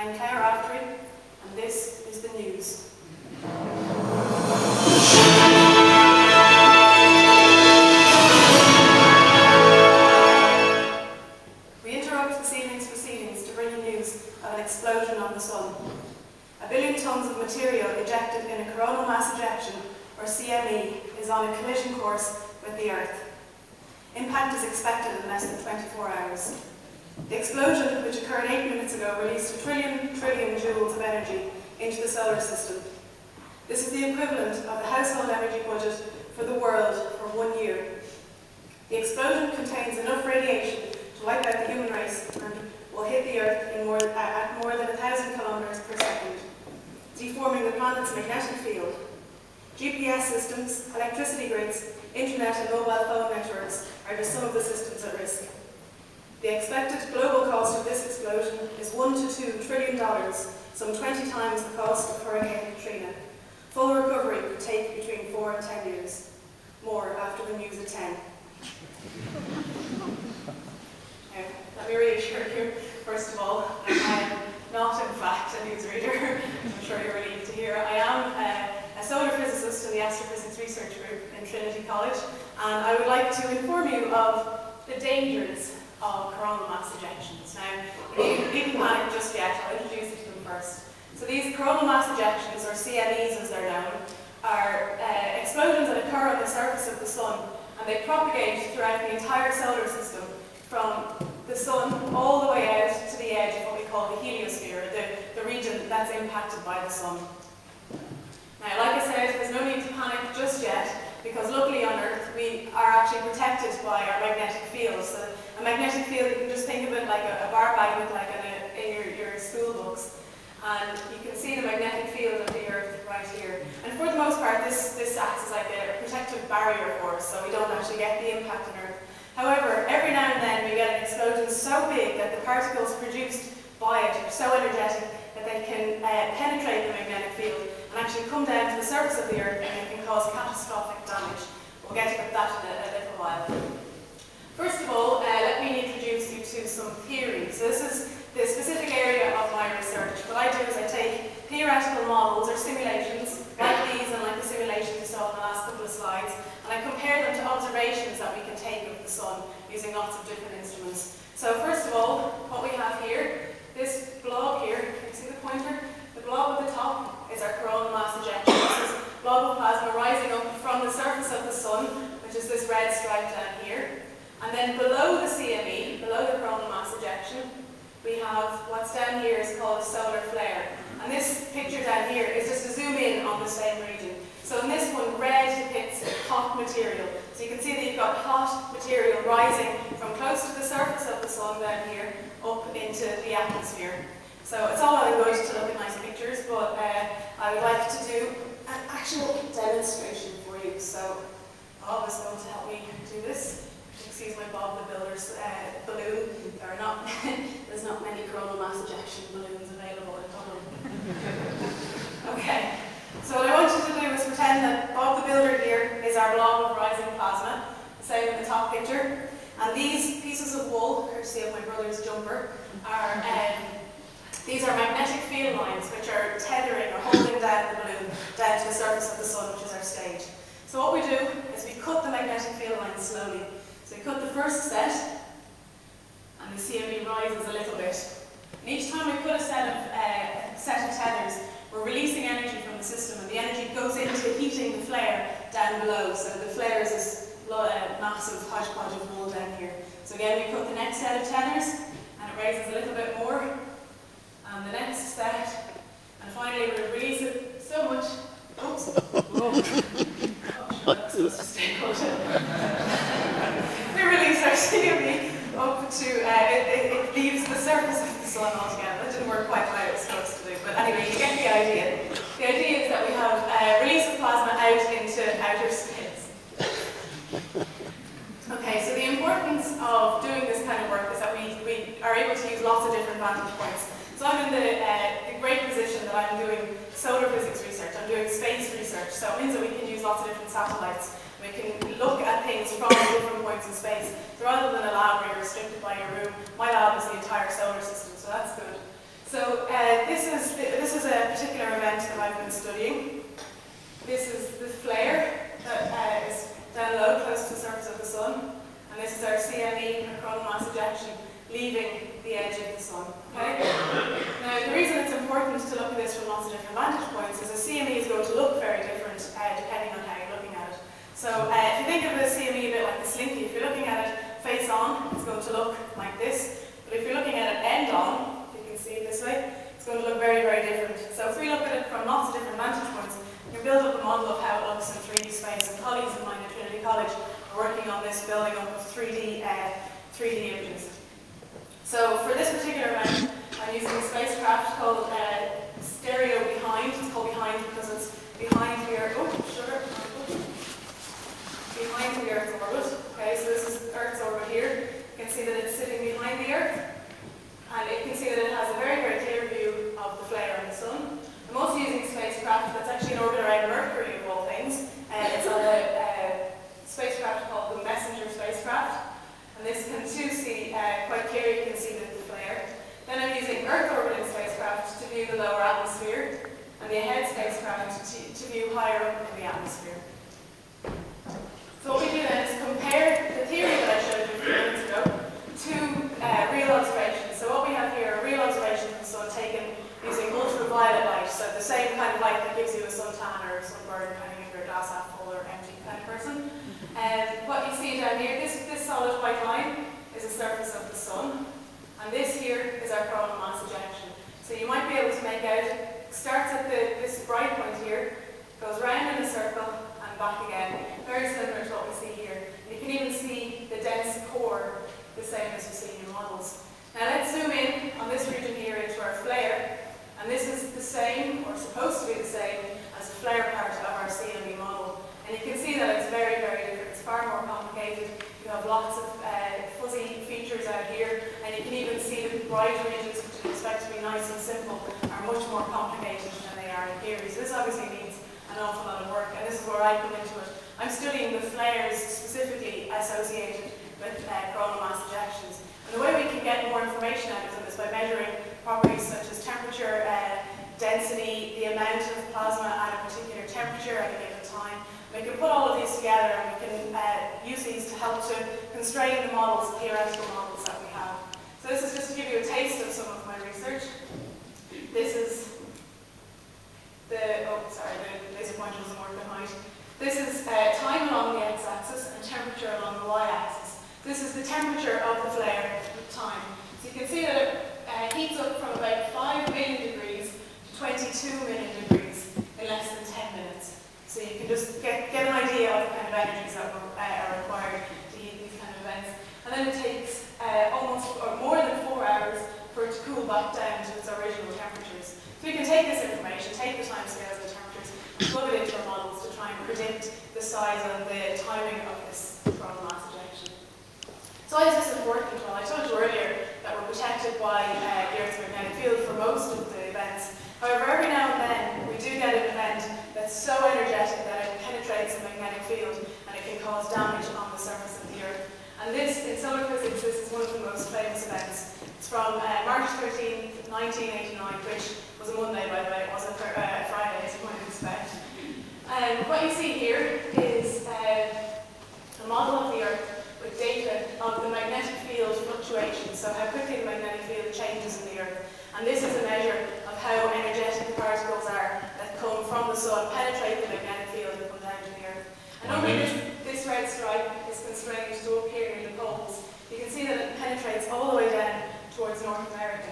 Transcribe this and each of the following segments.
I'm Claire Raftery, and this is the news. We interrupt this evening's proceedings to bring you news of an explosion on the Sun. 1 billion tons of material ejected in a coronal mass ejection, or CME, is on a collision course with the Earth. Impact is expected in less than 24 hours. The explosion, which occurred 8 minutes ago, released a trillion joules of energy into the solar system. This is the equivalent of the household energy budget for the world for 1 year. The explosion contains enough radiation to wipe out the human race and will hit the Earth at more than 1,000 kilometers per second, deforming the planet's magnetic field. GPS systems, electricity grids, internet and mobile phone networks are just some of the systems at risk. The expected global cost of this explosion is $1 to $2 trillion, some 20 times the cost of Hurricane Katrina. Full recovery could take between 4 and 10 years. More after the news at 10. Now, let me reassure you, first of all, I am not in fact a newsreader. I'm sure you're relieved to hear. I am a solar physicist in the Astrophysics Research Group in Trinity College, and I would like to inform you of the dangers of coronal mass ejections. Now, you needn't panic just yet. I'll introduce you to them first. So these coronal mass ejections, or CMEs as they're known, are explosions that occur on the surface of the Sun, and they propagate throughout the entire solar system from the Sun all the way out to the edge of what we call the heliosphere, the region that's impacted by the Sun. Now, like I said, there's no need to panic just yet, because luckily on Earth we are actually protected by our magnetic field. So a magnetic field, you can just think of it like a bar magnet, like in your school books. And you can see the magnetic field of the Earth right here. And for the most part, this acts as like a protective barrier for us, so we don't actually get the impact on Earth. However, every now and then we get an explosion so big that the particles produced by it are so energetic that they can penetrate the magnetic field and actually come down to the surface of the Earth, and it can cause catastrophic damage. We'll get to that in a little while. First of all, let me introduce you to some theories. So this is the specific area of my research. What I do is I take theoretical models or simulations, like these and like the simulations you saw in the last couple of slides, and I compare them to observations that we can take of the Sun using lots of different instruments. So first of all, what we have here, this blob here, can you see the pointer? The blob at the top is our coronal mass ejection. This is a blob of plasma rising up from the surface of the Sun, which is this red stripe down here. And then below the CME, below the coronal mass ejection, we have what's down here is called a solar flare. And this picture down here is just to zoom in on the same region. So in this one, red depicts hot material. So you can see that you've got hot material rising from close to the surface of the Sun down here up into the atmosphere. So it's all well and good to look at nice pictures, but I would like to do an actual demonstration for you. So Bob is going to help me do this. Excuse my Bob the Builder's balloon. There's not many coronal mass ejection balloons available in Dublin. Okay, so what I want you to do is pretend that Bob the Builder here is our blob of rising plasma, the same in the top picture. And these pieces of wool, courtesy of my brother's jumper, are these are magnetic field lines which are tethering or holding down the balloon down to the surface of the Sun, which is our stage. So what we do is we cut the magnetic field lines slowly. So we cut the first set, and the CME rises a little bit. And each time we put a set of tethers, we're releasing energy from the system, and the energy goes into heating the flare down below. So the flare is this massive hodgepodge of wool down here. So again, we cut the next set of tethers, and it raises a little bit more. And the next set, and finally we release it so much. Oops. That's supposed to stay put. We release our CME up to, it leaves the surface of the Sun altogether. That didn't work quite how it was supposed to do, but anyway, you get the idea. The idea is that we have release of plasma out into outer space. Okay, so the importance of doing this kind of work is that we are able to use lots of different vantage points. So I'm in the great position that I'm doing solar physics research, I'm doing space research, so it means that we can use lots of different satellites. We can look at things from different points in space. So rather than a lab where you're restricted by your room, my lab is the entire solar system, so that's good. So this is a particular event that I've been studying. This is the flare that is down low, close to the surface of the sun. And this is our CME, or coronal mass ejection, leaving the edge of the sun. Okay? Now, the reason it's important to look at this from lots of different vantage points is a CME is going to look very different depending on how you're looking at it. So if you think of the CME a bit like a slinky, if you're looking at it face on, it's going to look like this. But if you're looking at it end on, you can see it this way, it's going to look very, very different. So if we look at it from lots of different vantage points, you can build up a model of how it looks in 3D space. And colleagues of mine at Trinity College are working on this building up of 3D images. So for this particular event, I'm using a spacecraft called Stereo Behind. It's called Behind because it's behind here. Oh, sugar. Behind the Earth's orbit. Okay, so this is Earth's orbit here. You can see that it's sitting behind the Earth. And you can see that it has a very, very clear view of the flare in the sun. I'm also using a spacecraft that's actually in orbit around Mercury, of all things. It's on a spacecraft called the Messenger spacecraft. And this can too see quite clearly, you can see the flare. Then I'm using Earth orbiting spacecraft to view the lower atmosphere, and the Ahead spacecraft to view higher up in the atmosphere. So what we do then is compare the theory that I showed you a few minutes ago to real observations. So what we have here are real observations of the sun taken using ultraviolet light, so the same kind of light that gives you a suntan or a sunburn, depending if you're a glass half full or empty kind of person. What you see down here, this solid white line is the surface of the sun, and this here is our coronal mass ejection. So you might be able to make out, it starts at this bright point here, goes round in a circle and back again, very similar to what we see here. And you can even see the dense core, the same as you see in your models. Now let's zoom in on this region here into our flare, and this is the same, or supposed to be the same, as the flare part of our CME model. And you can see that it's very, very different. It's far more complicated. You have lots of fuzzy features out here, and you can even see the bright regions, which you expect to be nice and simple, are much more complicated than they are in theory. So this obviously needs an awful lot of work, and this is where I come into it. I'm studying the flares specifically associated with coronal mass ejections. And the way we can get more information out of them is by measuring properties such as temperature, density, the amount of plasma at a particular temperature at a given time. We can put all of these together and we can use these to help to constrain the models, the theoretical models that we have. So this is just to give you a taste of some of my research. This is the laser pointer doesn't work behind. This is time along the x-axis and temperature along the y-axis. This is the temperature of the flare at the time. So you can see that it heats up from about 5 million degrees to 22 million degrees in less than 10 minutes. So you can just get an idea of the kind of energies that are required to heat these kind of events. And then it takes more than 4 hours for it to cool back down to its original temperatures. So we can take this information, take the time scales and the temperatures, and plug it into our models to try and predict the size and the timing of this coronal mass ejection. So why is this important? Well, I told you earlier that we're protected by the Earth's magnetic field for most of the events. However, every now and then we do get an event that's so energetic that it penetrates the magnetic field and it can cause damage on the surface of the Earth. And this, in solar physics, this is one of the most famous events. It's from March 13th, 1989, which was a Monday, by the way. It wasn't Friday, as you might expect. What you see here is a model of the Earth with data of the magnetic field fluctuations, so how quickly the magnetic field changes in the Earth. And this is a measure of how energetic the particles are that come from the sun, penetrate the magnetic field and come down to the Earth. And normally this red stripe is constrained to up here near the poles. You can see that it penetrates all the way down towards North America.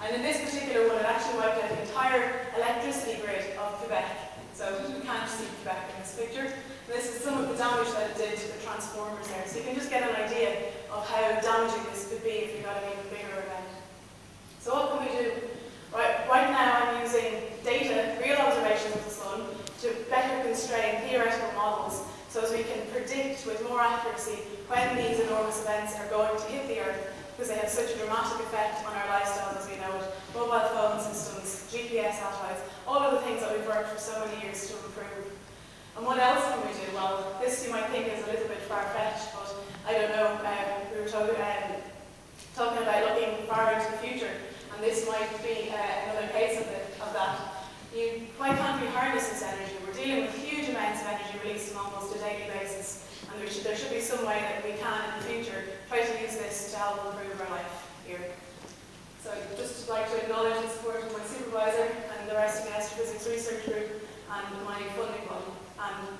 And in this particular one, it actually wiped out the entire electricity grid of Quebec. So you can't see Quebec in this picture. And this is some of the damage that it did to the transformers there. So you can just get an idea of how damaging this could be if you got an even bigger event. So what can we do? Right now I'm using data, real observations of the sun, to better constrain theoretical models so as we can predict with more accuracy when these enormous events are going to hit the Earth, because they have such a dramatic effect on our lifestyles as we know it. Mobile phone systems, GPS satellites, all of the things that we've worked for so many years to improve. And what else can we do? Well, this you might think is a little bit far-fetched, but I don't know. We were talking about looking far into the future, and this might be another there should be some way that we can in the future try to use this to help improve our life here. So I'd just like to acknowledge the support of my supervisor and the rest of the astrophysics research group and my funding body. And